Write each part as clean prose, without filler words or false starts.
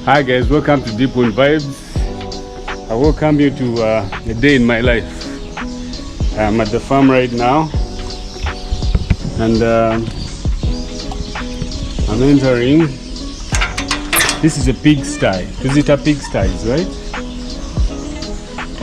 Hi guys, welcome to Deep One Vibes. I welcome you to a day in my life. I'm at the farm right now, and I'm entering. This is a pigsty. Visitor pigsties, right?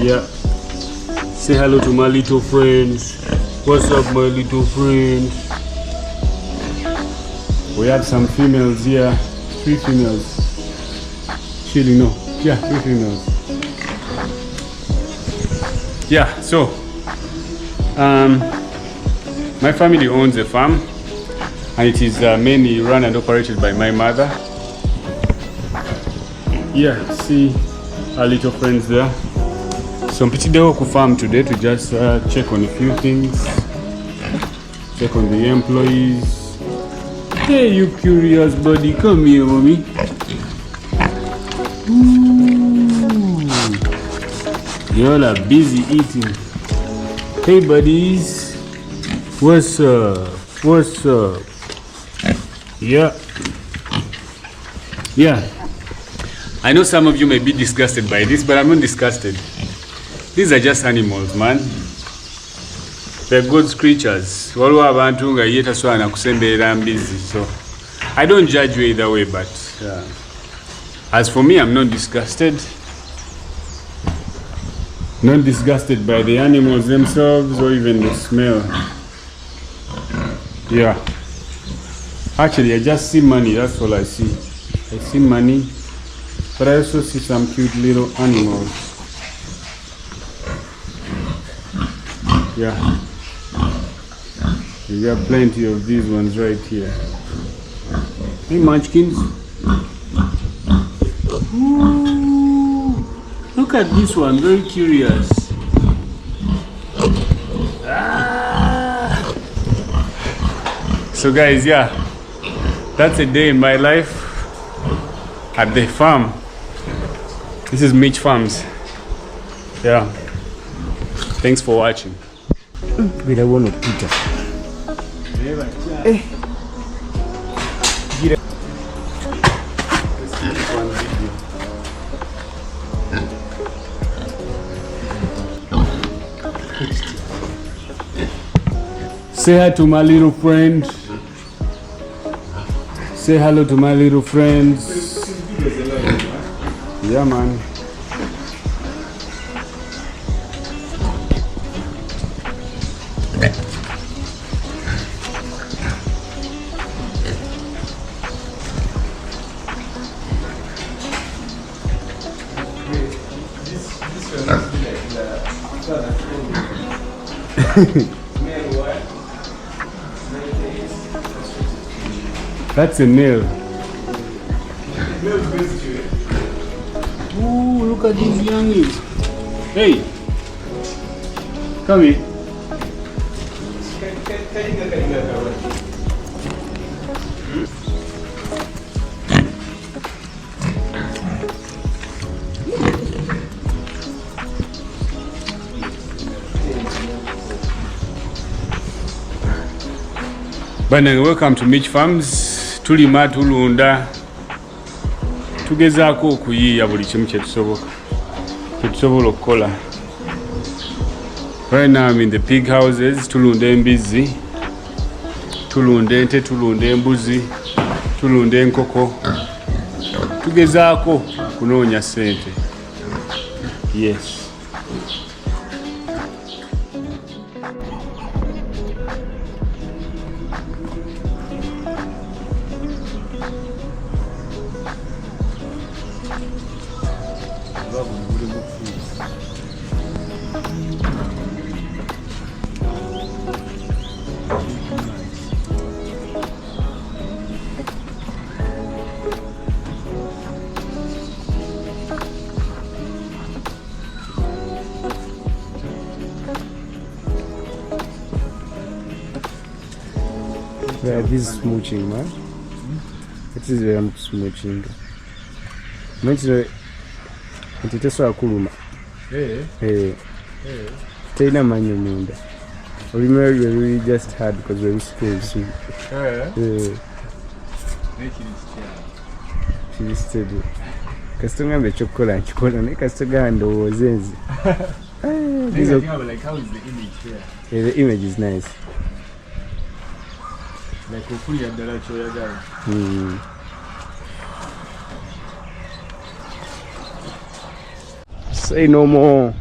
Yeah. Say hello to my little friends. What's up, my little friends? We have some females here. 3 females. Chilling, no? Yeah, 3 females. Yeah, so my family owns a farm, and it is mainly run and operated by my mother. Yeah, see our little friends there. So I'm pretty to farm today to just check on a few things, check on the employees. Hey, you curious buddy, come here, mommy. Y'all are busy eating. Hey buddies, what's up? What's up? Yeah. I know some of you may be disgusted by this, but I'm not disgusted. These are just animals, man. They're God's creatures. So I don't judge you either way, but as for me, I'm not disgusted. Not disgusted by the animals themselves or even the smell. Yeah. Actually, I just see money. That's all I see. I see money, but I also see some cute little animals. Yeah. We got plenty of these ones right here. Hey, munchkins. Ooh, look at this one, very curious. So guys, yeah, that's a day in my life at the farm. This is Mitch Farms. Yeah. Thanks for watching. Bila wono pita. Say hi to my little friend. Say hello to my little friends. Yeah, man. That's a male. Ooh, look at these youngies. Hey, come here. Bana, welcome to Mitch Farms. Tulima tulunda. Tugezaako okuyiiya buli kimu kye tusobola okukola. Right now I'm in the pig houses. Tulunda embizi, tulunda ente, tulunda embuzi, tulunda enkoko. Tugezaako kunoonya ssente. Yes. Yeah, this is smooching, man. It is where I'm smooching. Mention it is so cool. Hey. Taina manyo munda. Remember we just had because we were school. So. She steady. kasita ngamba ekyokukola nkikola naye kasita gamba ndowooze nze. Like, how is the image there? Yeah, the image is nice. Like, hopefully, I'm going to show you guys. Say no more.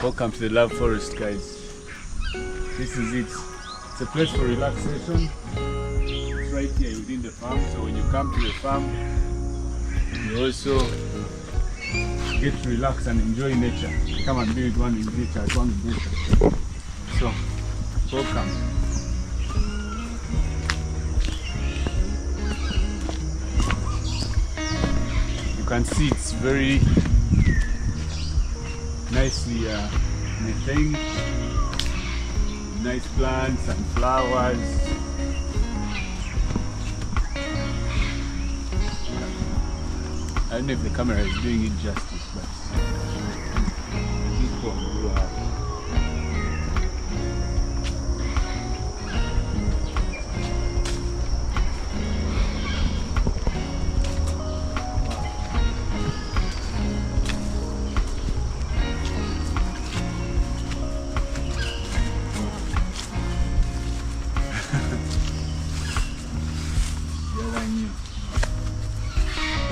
Welcome to the Love Forest, guys. This is it. It's a place for relaxation. It's right here within the farm. So when you come to the farm, you also get to relax and enjoy nature. Come and be with one in nature at one nature. So, welcome. You can see it's very nicely maintained, nice plants and flowers. I don't know if the camera is doing it justice, but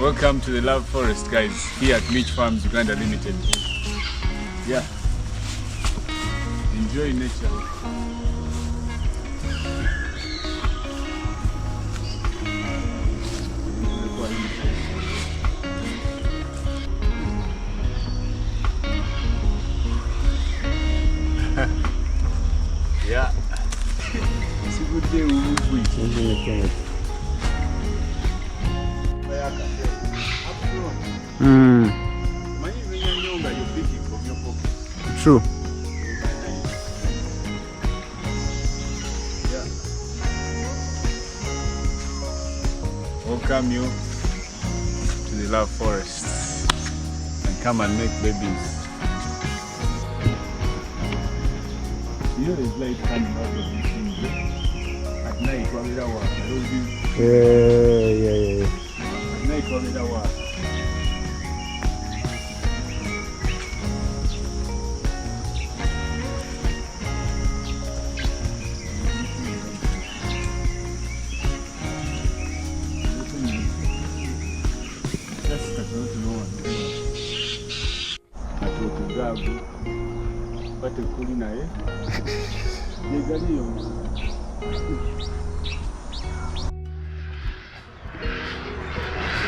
welcome to the Love Forest, guys, here at Mitch Farms Uganda Limited. Yeah, enjoy nature. Yeah, it's a good day. We will wait. True. Yeah. Welcome you to the Love Forest and come and make babies. You know there's light coming out of these things at night when we work. Yeah. At night when we work.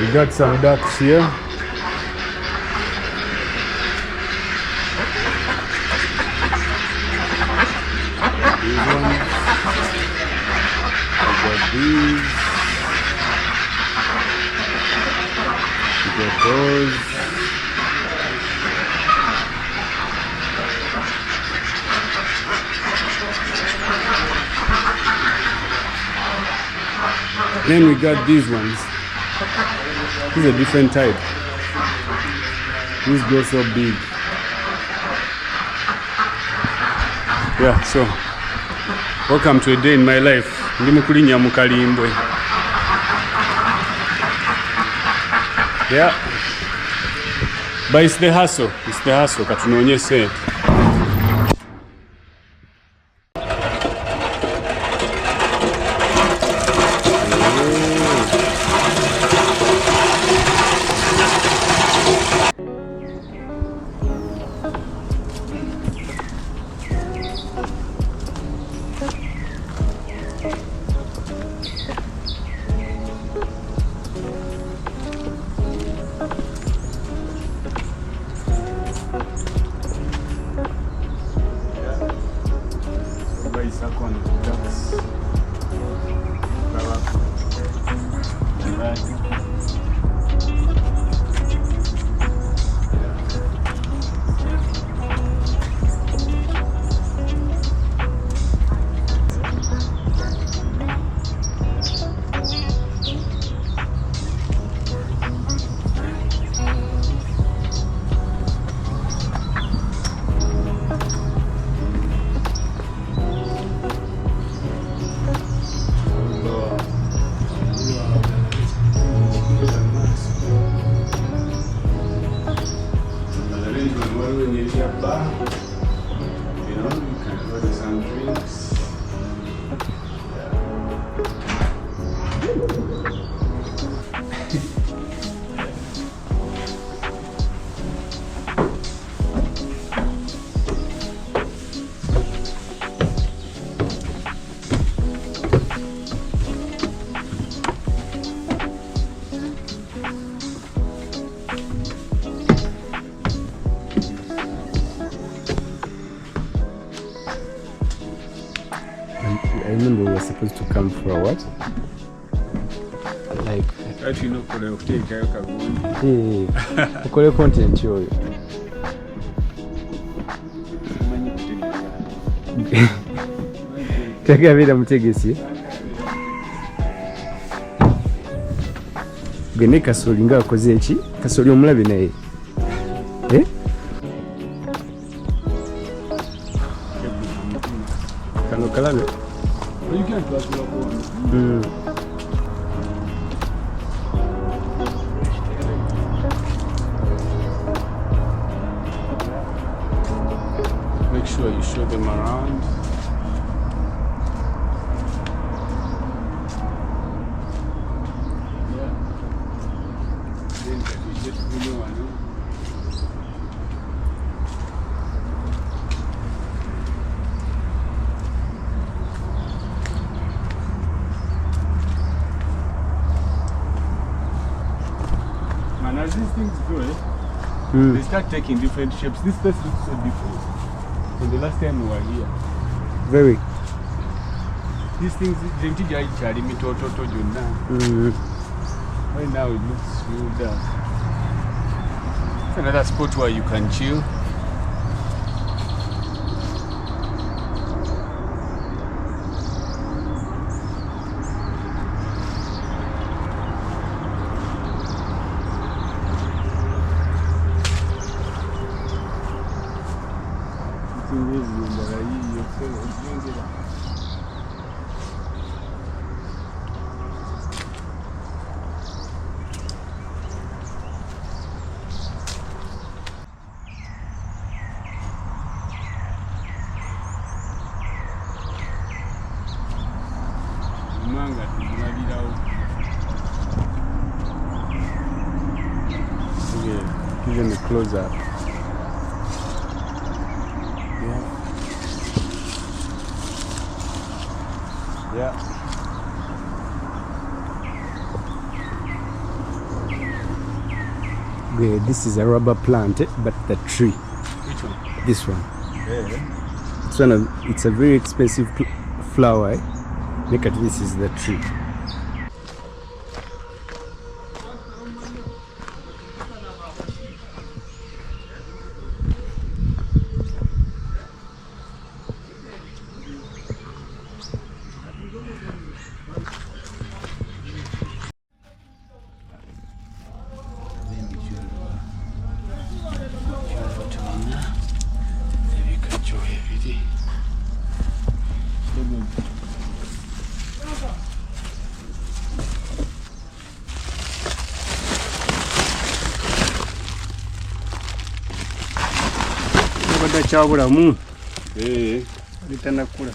We got some ducks here. These ones. We got these. We got those. Then we got these ones. This is a different type. These grow so big. Yeah, so welcome to a day in my life. Ndi mukulinya mukalimbwe. Yeah. But it's the hustle. It's the hustle. Katunyonyese. when you're here bar, you know, you can order some drinks. I remember we were supposed to come for what? Like, Actually, no, for the take care of ukole content yoyo. Tagabira mutegesi. Gene kasoli nga akoze eki? Kasoli omulabe naye. Kano kalabe. You can't pass it up. Make sure you show them around. Yeah. Then you get to know, I know. Man, as these things grow, they start taking different shapes. This place looks so different from the last time we were here. Very. These things, right now it looks real dark. It's another spot where you can chill. Even the close up. Yeah. Okay, this is a rubber plant, but the tree. Which one? This one. Yeah. It's a very expensive flower. Look at this, is the tree. Kyabulamu. Bitanakula.